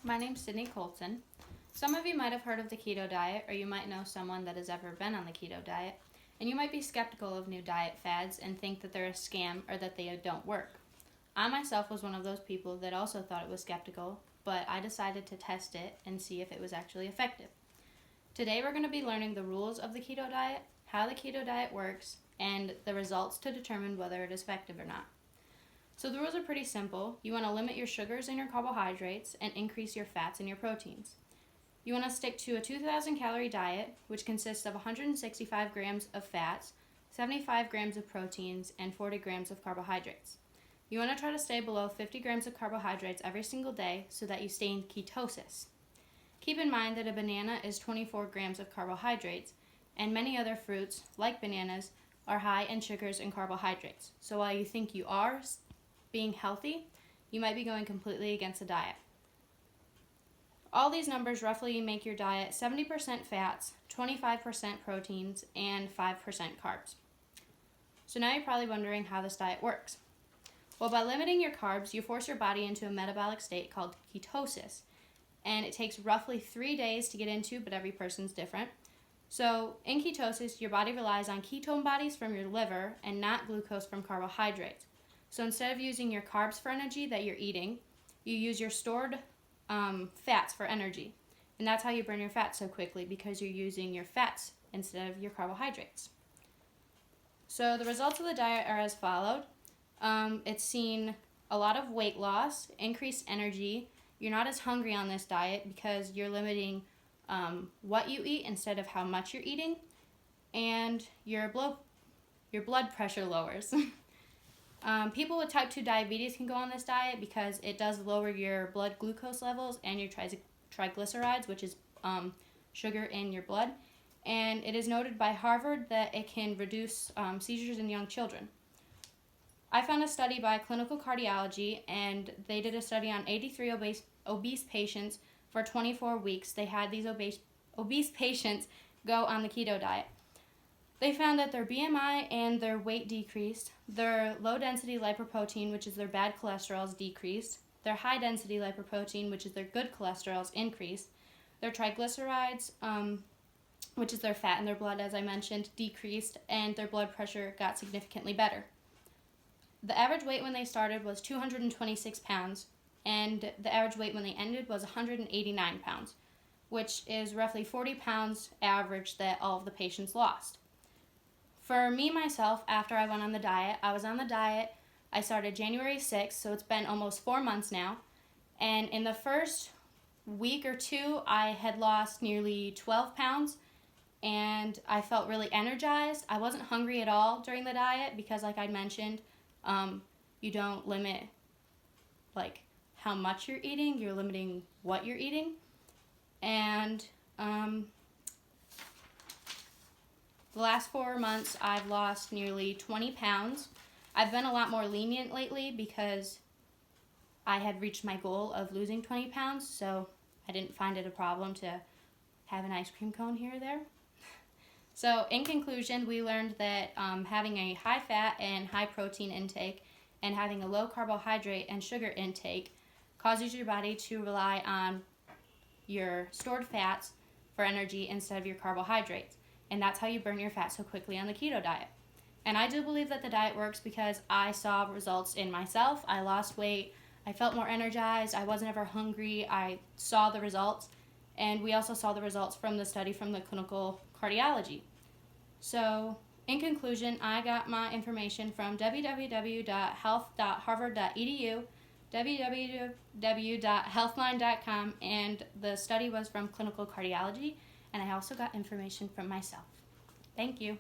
My name's Sydney Colton. Some of you might have heard of the keto diet, or you might know someone that has ever been on the keto diet, and you might be skeptical of new diet fads and think that they're a scam or that they don't work. I myself was one of those people that also thought it was skeptical, but I decided to test it and see if it was actually effective. Today we're going to be learning the rules of the keto diet, how the keto diet works, and the results to determine whether it is effective or not. So the rules are pretty simple. You want to limit your sugars and your carbohydrates and increase your fats and your proteins. You want to stick to a 2,000 calorie diet, which consists of 165 grams of fats, 75 grams of proteins, and 40 grams of carbohydrates. You want to try to stay below 50 grams of carbohydrates every single day so that you stay in ketosis. Keep in mind that a banana is 24 grams of carbohydrates, and many other fruits, like bananas, are high in sugars and carbohydrates. So while you think you are being healthy, you might be going completely against the diet. All these numbers roughly make your diet 70% fats, 25% proteins, and 5% carbs. So now you're probably wondering how this diet works. Well, by limiting your carbs, you force your body into a metabolic state called ketosis, and it takes roughly 3 days to get into, but every person's different. So in ketosis, your body relies on ketone bodies from your liver and not glucose from carbohydrates. So instead of using your carbs for energy that you're eating, you use your stored fats for energy. And that's how you burn your fat so quickly, because you're using your fats instead of your carbohydrates. So the results of the diet are as followed. It's seen a lot of weight loss, increased energy. You're not as hungry on this diet because you're limiting what you eat instead of how much you're eating. And your blood pressure lowers. People with type 2 diabetes can go on this diet because it does lower your blood glucose levels and your triglycerides, which is sugar in your blood. And it is noted by Harvard that it can reduce seizures in young children. I found a study by Clinical Cardiology, and they did a study on 83 obese patients for 24 weeks. They had these obese patients go on the keto diet. They found that their BMI and their weight decreased, their low-density lipoprotein, which is their bad cholesterol, decreased, their high-density lipoprotein, which is their good cholesterol, increased, their triglycerides, which is their fat in their blood, as I mentioned, decreased, and their blood pressure got significantly better. The average weight when they started was 226 pounds, and the average weight when they ended was 189 pounds, which is roughly 40 pounds average that all of the patients lost. For me, myself, after I went on the diet, I started January 6th, so it's been almost 4 months now. And in the first week or two, I had lost nearly 12 pounds, and I felt really energized. I wasn't hungry at all during the diet because, like I mentioned, you don't limit how much you're eating, you're limiting what you're eating. And the last 4 months, I've lost nearly 20 pounds. I've been a lot more lenient lately because I had reached my goal of losing 20 pounds, so I didn't find it a problem to have an ice cream cone here or there. So in conclusion, we learned that having a high fat and high protein intake and having a low carbohydrate and sugar intake causes your body to rely on your stored fats for energy instead of your carbohydrates. And that's how you burn your fat so quickly on the keto diet. And I do believe that the diet works because I saw results in myself. I lost weight. I felt more energized. I wasn't ever hungry. I saw the results. And we also saw the results from the study from the Clinical Cardiology. So, in conclusion, I got my information from www.health.harvard.edu, www.healthline.com, and the study was from Clinical Cardiology. And I also got information from myself. Thank you.